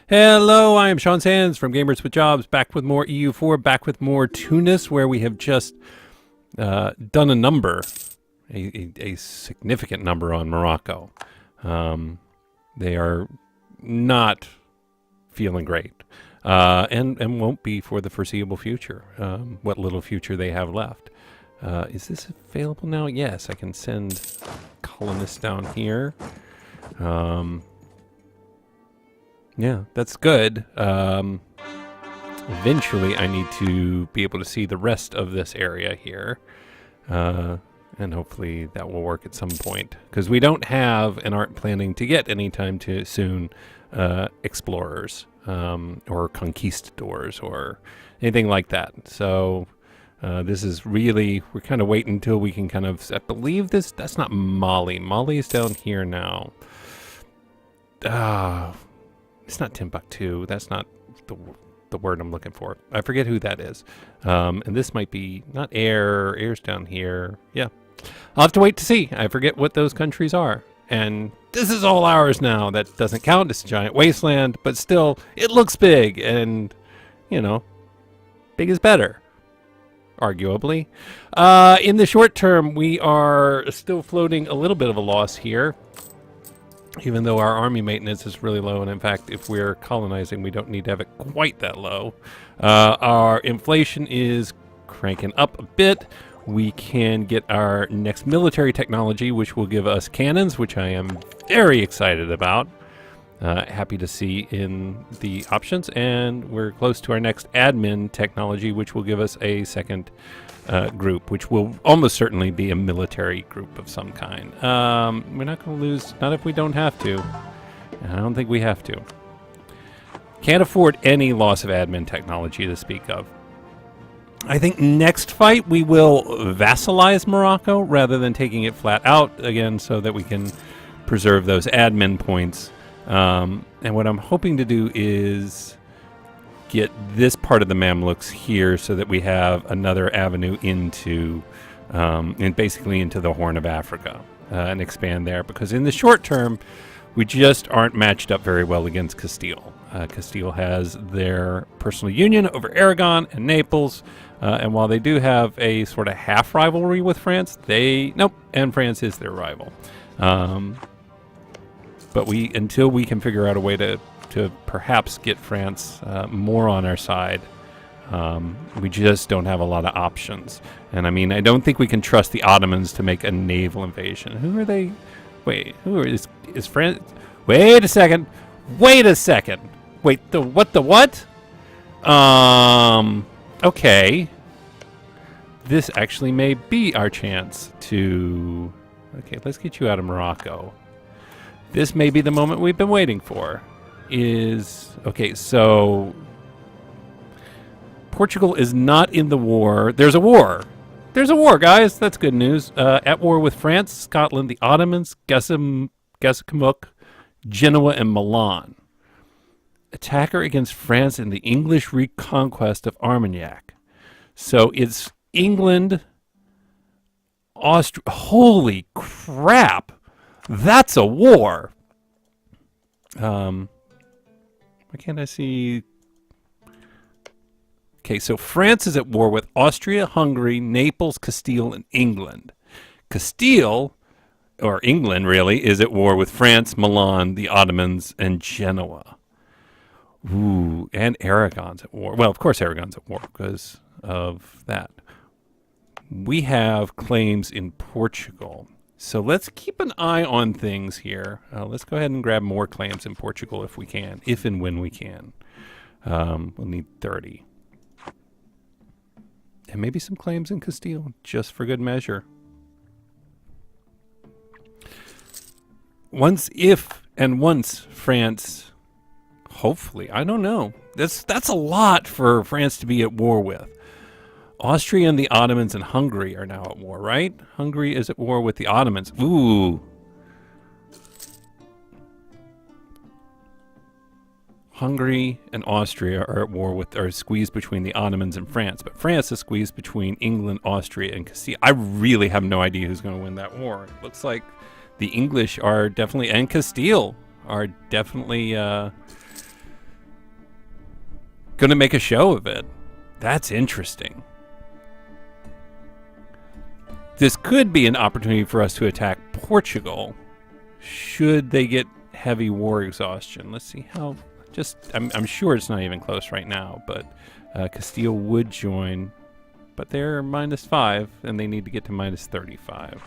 Hello, I am Sean Sands from Gamers with Jobs, back with more EU4, back with more Tunis, where we have just done a number, a significant number on Morocco. They are not feeling great, and won't be for the foreseeable future, what little future they have left. Is this available now? Yes, I can send colonists down here. Yeah, that's good. Eventually, I need to be able to see the rest of this area here. And hopefully that will work at some point. Because we don't have and aren't planning to get anytime too soon explorers or conquistadors or anything like that. So this is really, we're kind of waiting until we can kind of, I believe that's not Mali. Mali is down here now. It's not Timbuktu. That's not the word I'm looking for. I forget who that is. And this might be not Air. Air's down here. Yeah. I'll have to wait to see. I forget what those countries are. And this is all ours now. That doesn't count. It's a giant wasteland. But still, it looks big. And, you know, big is better, arguably. In the short term, we are still floating a little bit of a loss here, even though our army maintenance is really low. And in fact, if we're colonizing, we don't need to have it quite that low. Our inflation is cranking up a bit. We can get our next military technology, which will give us cannons, which I am very excited about. Happy to see in the options. And we're close to our next admin technology, which will give us a second group, which will almost certainly be a military group of some kind. We're not going to lose, not if we don't have to. And I don't think we have to. Can't afford any loss of admin technology to speak of. I think next fight we will vassalize Morocco rather than taking it flat out again, so that we can preserve those admin points. And what I'm hoping to do is get this part of the Mamluks here so that we have another avenue into, and basically into the Horn of Africa, and expand there. Because in the short term, we just aren't matched up very well against Castile. Castile has their personal union over Aragon and Naples, and while they do have a sort of half rivalry with France, and France is their rival. But until we can figure out a way to perhaps get France more on our side, we just don't have a lot of options. And I mean, I don't think we can trust the Ottomans to make a naval invasion. Who are they? Wait, is France? Wait a second. Wait, the what? Okay. This actually may be our chance to... Okay, let's get you out of Morocco. This may be the moment we've been waiting for. Okay, so Portugal is not in the war. There's a war, guys. That's good news. At war with France, Scotland, the Ottomans, Gesamuk, Genoa, and Milan. Attacker against France in the English reconquest of Armagnac. So it's England, Austria. Holy crap! That's a war. Why can't I see? Okay, so France is at war with Austria, Hungary, Naples, Castile, and England. Castile, or England really, is at war with France, Milan, the Ottomans, and Genoa. Ooh, and Aragon's at war. Well, of course Aragon's at war because of that. We have claims in Portugal. So let's keep an eye on things here. Let's go ahead and grab more claims in Portugal if we can, if and when we can. We'll need 30. And maybe some claims in Castile, just for good measure. Once France, hopefully, I don't know. That's a lot for France to be at war with. Austria and the Ottomans and Hungary are now at war, right? Hungary is at war with the Ottomans. Ooh. Hungary and Austria are at war are squeezed between the Ottomans and France, but France is squeezed between England, Austria, and Castile. I really have no idea who's going to win that war. It looks like the English are definitely, and Castile are definitely Going to make a show of it. That's interesting. This could be an opportunity for us to attack Portugal should they get heavy war exhaustion. Let's see how... I'm sure it's not even close right now, but Castile would join. But they're -5, and they need to get to -35.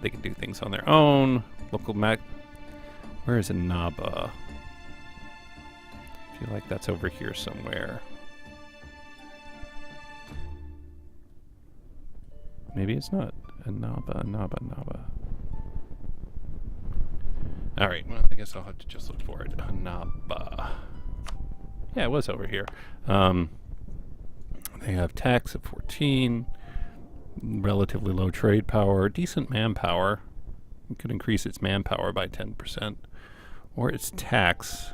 They can do things on their own. Local map... Where is Annaba? I feel like that's over here somewhere. Maybe it's not. Annaba. Alright, well, I guess I'll have to just look for it. Annaba. Yeah, it was over here. They have tax of 14, relatively low trade power, decent manpower. It could increase its manpower by 10%. Or its tax.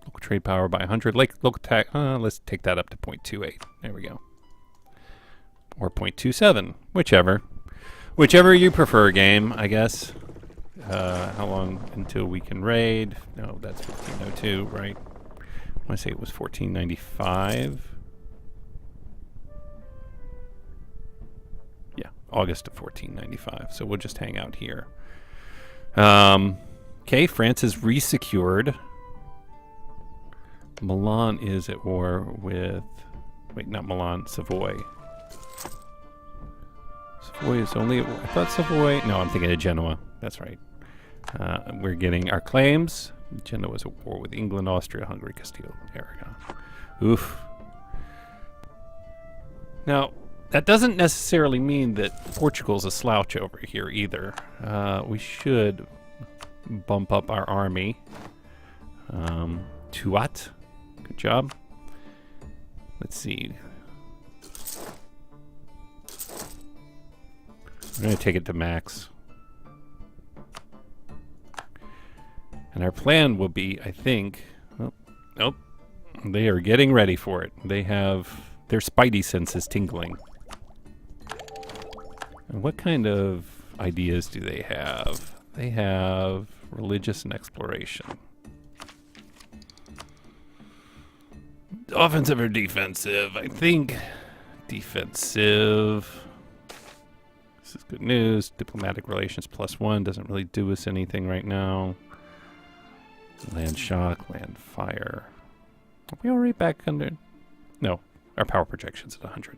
Local trade power by 100. Local tax, let's take that up to 0.28. There we go. Or 0.27, whichever. Whichever you prefer, game, I guess. How long until we can raid? No, that's 1502, right? I want to say it was 1495. Yeah, August of 1495. So we'll just hang out here. Okay, France is resecured. Milan is at war with... Wait, not Milan, Savoy. Savoy is only... I thought Savoy... No, I'm thinking of Genoa. That's right. We're getting our claims. Genoa was at war with England, Austria, Hungary, Castile, Aragon. Oof. Now, that doesn't necessarily mean that Portugal's a slouch over here either. We should bump up our army. Tuat. Good job. Let's see. We're going to take it to max. And our plan will be, I think... Oh, they are getting ready for it. They have... Their spidey sense is tingling. And what kind of ideas do they have? They have religious and exploration. Offensive or defensive? I think defensive. This is good news. Diplomatic relations +1 doesn't really do us anything right now. Land shock, land fire. Are we already back under? No, our power projection's at 100.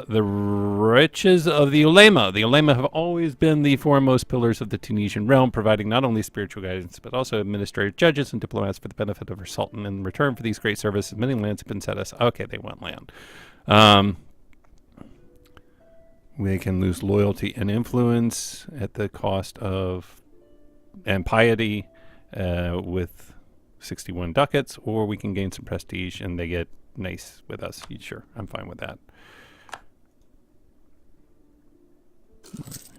The riches of the ulema. The ulema have always been the foremost pillars of the Tunisian realm, providing not only spiritual guidance, but also administrative judges and diplomats for the benefit of our sultan. In return for these great services, many lands have been set us. Okay, they want land. We can lose loyalty and influence at the cost of and piety with 61 ducats, or we can gain some prestige and they get nice with us. Sure, I'm fine with that.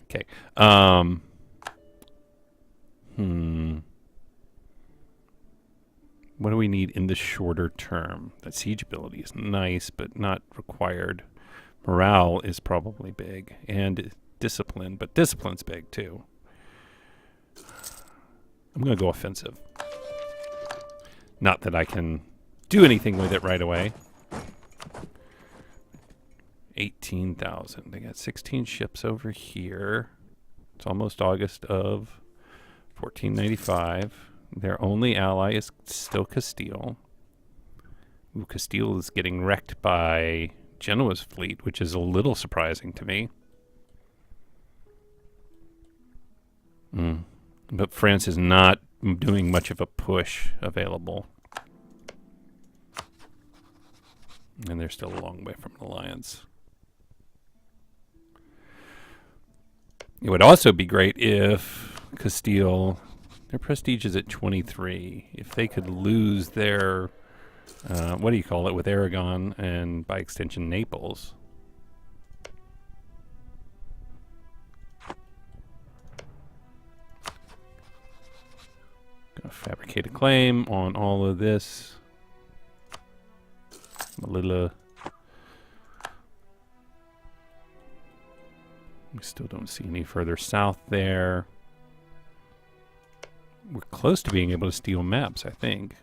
Okay. What do we need in the shorter term? That siege ability is nice, but not required. Morale is probably big, and discipline, but discipline's big too. I'm going to go offensive. Not that I can do anything with it right away. 18,000. They got 16 ships over here. It's almost August of 1495. Their only ally is still Castile. Ooh, Castile is getting wrecked by Genoa's fleet, which is a little surprising to me. But France is not doing much of a push available. And they're still a long way from an alliance. It would also be great if Castile, their prestige is at 23. If they could lose their, what do you call it, with Aragon and by extension Naples. Gonna fabricate a claim on all of this. We still don't see any further south there. We're close to being able to steal maps, I think.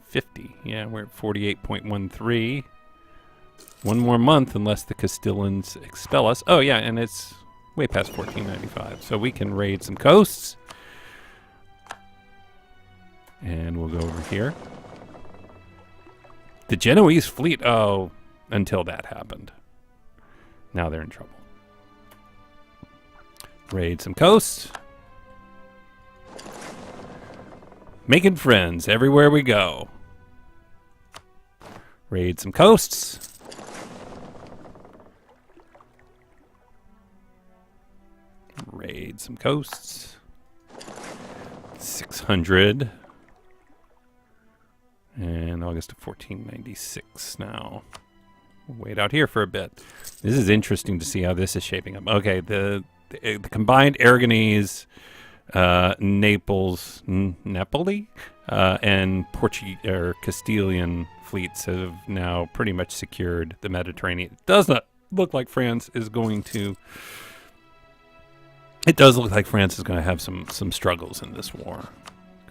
50. Yeah, we're at 48.13. One more month unless the Castilians expel us. Oh, yeah, and it's way past 1495. So we can raid some coasts. And we'll go over here. The Genoese fleet, oh, until that happened. Now they're in trouble. Raid some coasts. Making friends everywhere we go. Raid some coasts. Raid some coasts. 600. And August of 1496 now. We'll wait out here for a bit. This is interesting to see how this is shaping up. Okay, the combined Aragonese, Naples, Napoli, and Castilian fleets have now pretty much secured the Mediterranean. It does not look like France is going to... It does look like France is going to have some struggles in this war.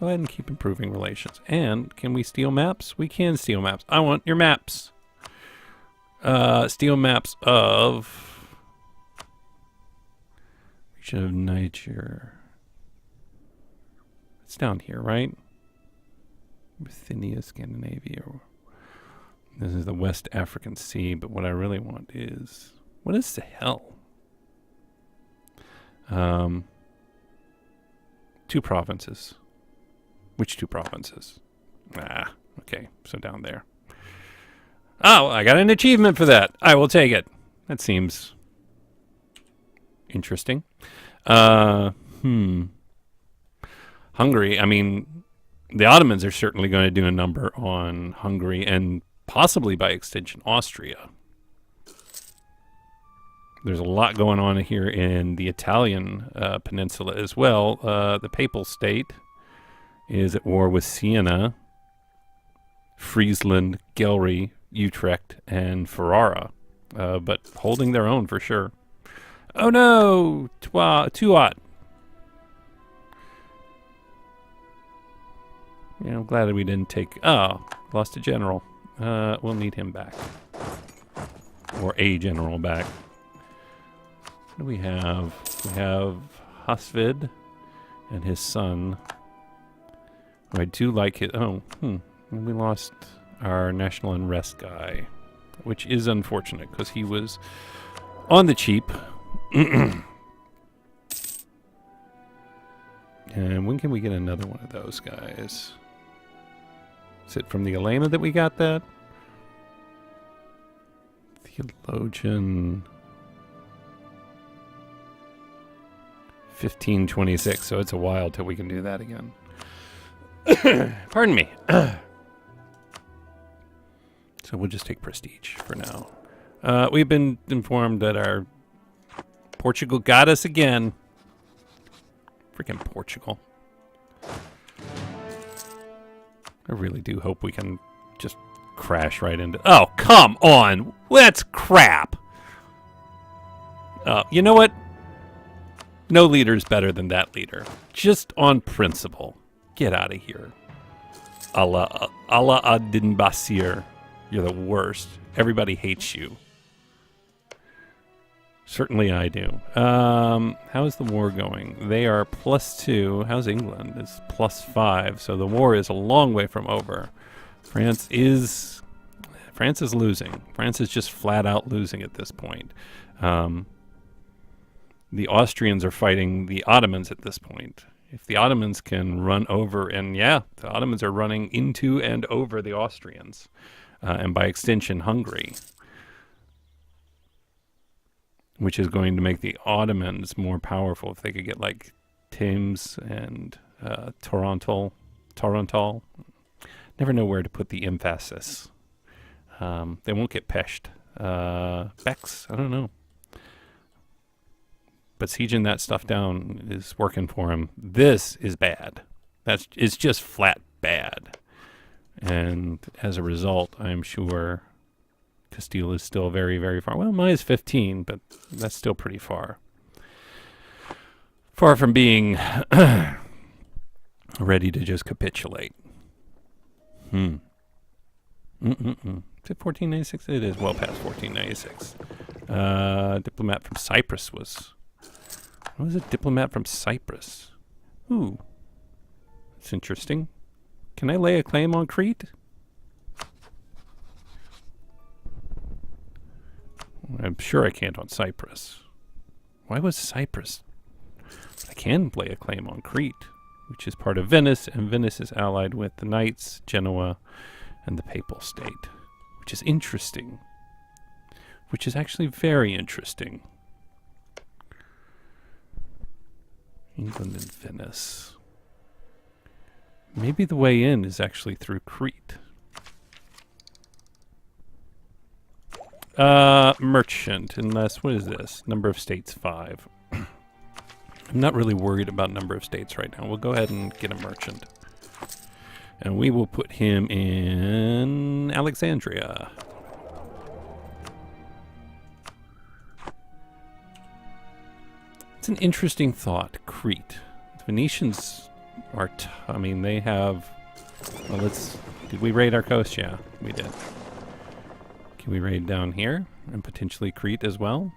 Go ahead and keep improving relations. And can we steal maps? We can steal maps. I want your maps. Steal maps of region of Niger. It's down here, right? Bithynia, Scandinavia. This is the West African Sea, but what I really want is... What is Sahel? 2 provinces. Which 2 provinces? Ah, okay, so down there. Oh, I got an achievement for that. I will take it. That seems interesting. Hungary, I mean, the Ottomans are certainly going to do a number on Hungary and possibly by extension Austria. There's a lot going on here in the Italian peninsula as well. The Papal State is at war with Siena, Friesland, Gelre, Utrecht, and Ferrara, but holding their own for sure. Oh no! Tuat! Yeah, I'm glad that we didn't take... Oh, lost a general. We'll need him back. Or a general back. What do we have? We have Hasvid and his son. I do like it. Oh, we lost our national unrest guy, which is unfortunate because he was on the cheap. And when can we get another one of those guys? Is it from the Elena that we got that? Theologian 1526, so it's a while till we can do that again. Pardon me. So we'll just take prestige for now. We've been informed that our Portugal got us again. Freaking Portugal. I really do hope we can just crash right into... Oh, come on! That's crap! You know what? No leader is better than that leader. Just on principle. Get out of here. Allah ad-Din Basir. You're the worst. Everybody hates you. Certainly I do. How's the war going? They are +2. How's England? It's +5. So the war is a long way from over. France is losing. France is just flat out losing at this point. The Austrians are fighting the Ottomans at this point. If the Ottomans can run over, and yeah, the Ottomans are running into and over the Austrians, and by extension Hungary, which is going to make the Ottomans more powerful if they could get like Thames and Toronto. Never know where to put the emphasis. They won't get Pest. Bex, I don't know. But sieging that stuff down is working for him. This is bad. It's just flat bad. And as a result, I'm sure Castile is still very, very far. Well, mine is 15, but that's still pretty far. Far from being ready to just capitulate. Is it 1496? It is well past 1496. Diplomat from Cyprus was... What was a diplomat from Cyprus? Ooh. That's interesting. Can I lay a claim on Crete? I'm sure I can't on Cyprus. Why was Cyprus? I can lay a claim on Crete, which is part of Venice, and Venice is allied with the Knights, Genoa, and the Papal State, which is interesting. Which is actually very interesting. England and Venice. Maybe the way in is actually through Crete. Merchant, unless, what is this? Number of states, 5. I'm not really worried about number of states right now. We'll go ahead and get a merchant. And we will put him in Alexandria. It's an interesting thought, Crete. The Venetians are, I mean, they have, well, did we raid our coast? Yeah, we did. Can we raid down here and potentially Crete as well?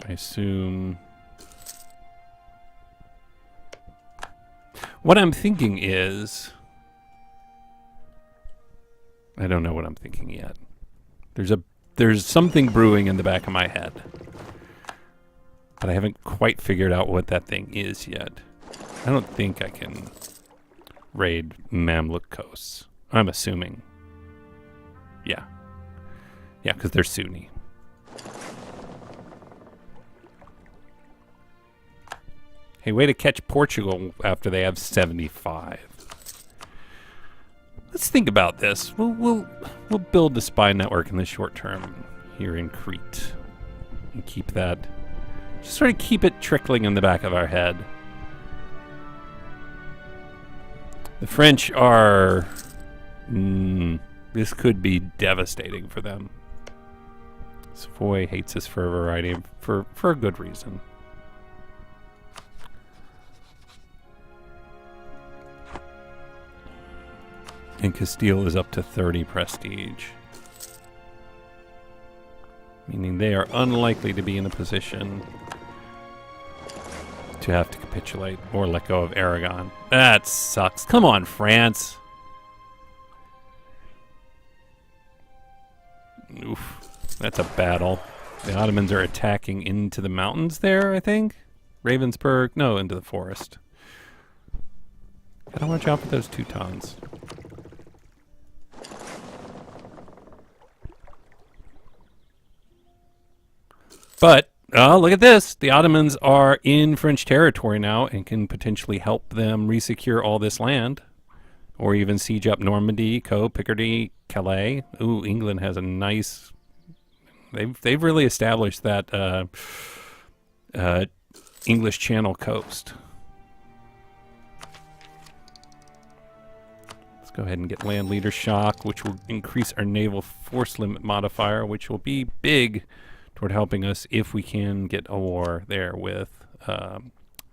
I assume... What I'm thinking is... I don't know what I'm thinking yet. There's something brewing in the back of my head. But I haven't quite figured out what that thing is yet. I don't think I can raid Mamluk coasts. I'm assuming. Yeah. Yeah, because they're Sunni. Hey, way to catch Portugal after they have 75. Let's think about this. We'll build a spy network in the short term here in Crete. And keep that, just sort of keep it trickling in the back of our head. The French are... this could be devastating for them. Savoy hates us for a variety of... for a good reason. And Castile is up to 30 prestige. Meaning they are unlikely to be in a position to have to capitulate or let go of Aragon. That sucks. Come on, France. Oof. That's a battle. The Ottomans are attacking into the mountains there, I think. Ravensburg. No, into the forest. Gotta watch out for those Teutons. But, look at this. The Ottomans are in French territory now and can potentially help them resecure all this land. Or even siege up Normandy, Co, Picardy, Calais. Ooh, England has a nice... They've really established that English Channel coast. Let's go ahead and get land leader shock, which will increase our naval force limit modifier, which will be big toward helping us if we can get a war there with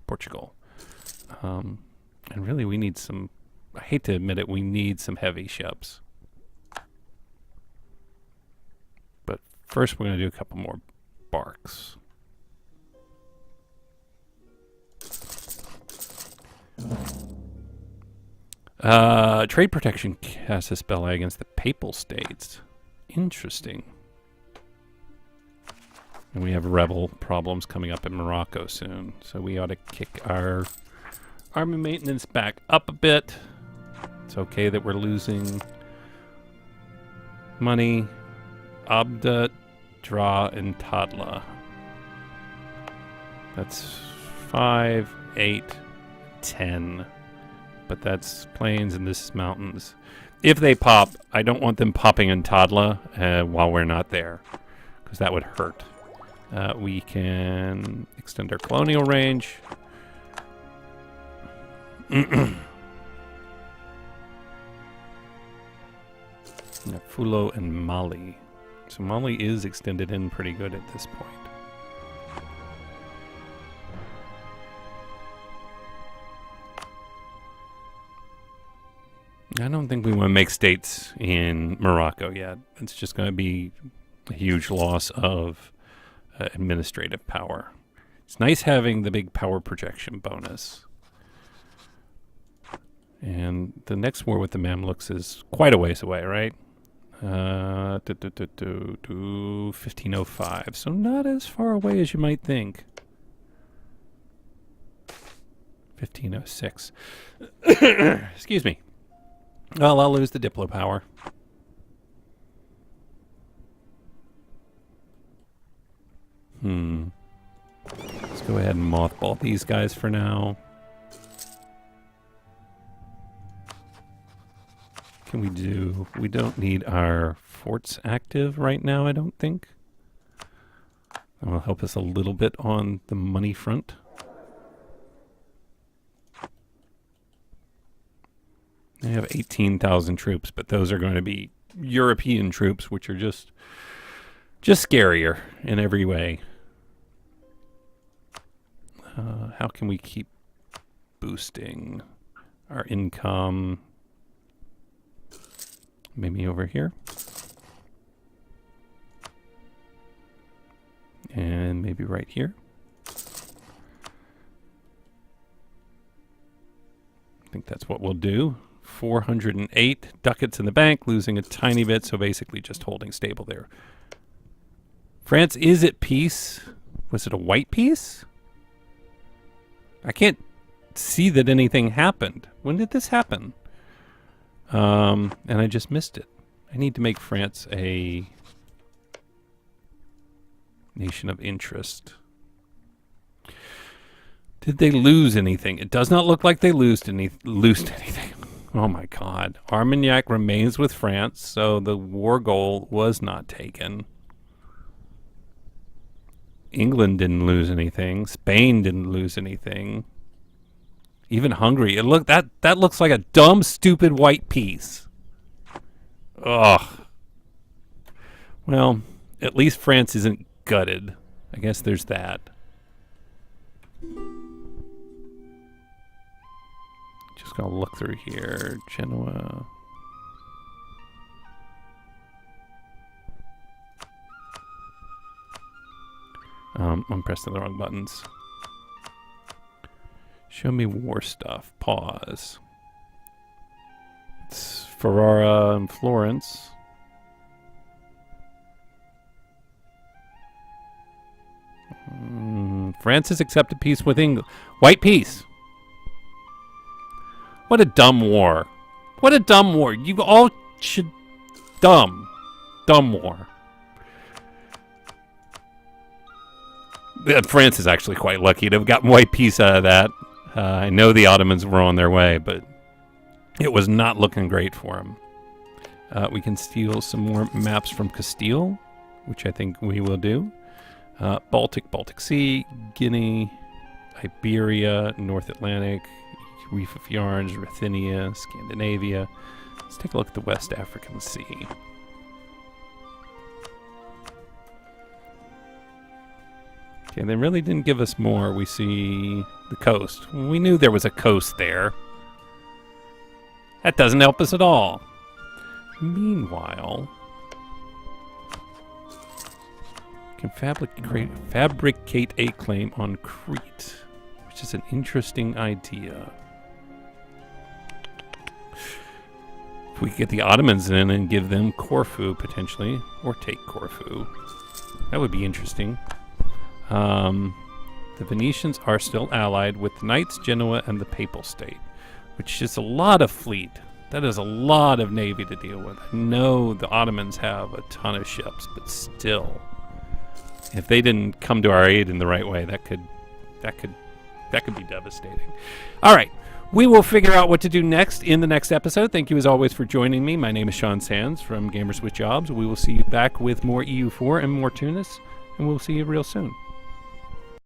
Portugal. And really we need some, I hate to admit it, we need some heavy ships. But first we're going to do a couple more barks. Trade protection casus belli against the Papal States. Interesting. And we have rebel problems coming up in Morocco soon. So we ought to kick our army maintenance back up a bit. It's okay that we're losing money. Abda, Dra, and Tadla. That's 5, 8, 10. But that's plains and this is mountains. If they pop, I don't want them popping in Tadla while we're not there. Because that would hurt. We can extend our colonial range. Fulo and Mali. So Mali is extended in pretty good at this point. I don't think we want to make states in Morocco yet. It's just going to be a huge loss of administrative power. It's nice having the big power projection bonus. And the next war with the Mamluks is quite a ways away, right? 1505. So not as far away as you might think. 1506. Excuse me. Well, I'll lose the Diplo power. Let's go ahead and mothball these guys for now. Can we do... We don't need our forts active right now, I don't think. That will help us a little bit on the money front. They have 18,000 troops, but those are going to be European troops, which are just scarier in every way. How can we keep boosting our income? Maybe over here. And maybe right here. I think that's what we'll do. 408 ducats in the bank, losing a tiny bit, so basically just holding stable there. France is at peace. Was it a white peace? I can't see that anything happened. When did this happen? And I just missed it. I need to make France a nation of interest. Did they lose anything? It does not look like they lost anything. Oh my God. Armagnac remains with France, so the war goal was not taken. England didn't lose anything. Spain didn't lose anything. Even Hungary. That looks like a dumb, stupid white piece. Ugh. Well, at least France isn't gutted. I guess there's that. Just gonna look through here. Genoa. I'm pressing the wrong buttons. Show me war stuff. Pause. It's Ferrara and Florence. France has accepted peace with England. White peace. What a dumb war. What a dumb war. You all should... Dumb. Dumb war. France is actually quite lucky to have gotten white peace out of that. I know the Ottomans were on their way, but it was not looking great for them. We can steal some more maps from Castile, which I think we will do. Baltic Sea, Guinea, Iberia, North Atlantic, Reef of Yarns, Ruthenia, Scandinavia. Let's take a look at the West African Sea. Okay, they really didn't give us more. We see the coast. We knew there was a coast there. That doesn't help us at all. Meanwhile, can fabricate a claim on Crete, which is an interesting idea. If we get the Ottomans in and give them Corfu, potentially, or take Corfu, that would be interesting. The Venetians are still allied with the Knights, Genoa, and the Papal State, which is a lot of fleet. That is a lot of navy to deal with. I know the Ottomans have a ton of ships, but still, if they didn't come to our aid in the right way, that could be devastating. All right, we will figure out what to do next in the next episode. Thank you as always for joining me. My name is Sean Sands from Gamers with Jobs. We will see you back with more EU4 and more Tunis, and we'll see you real soon.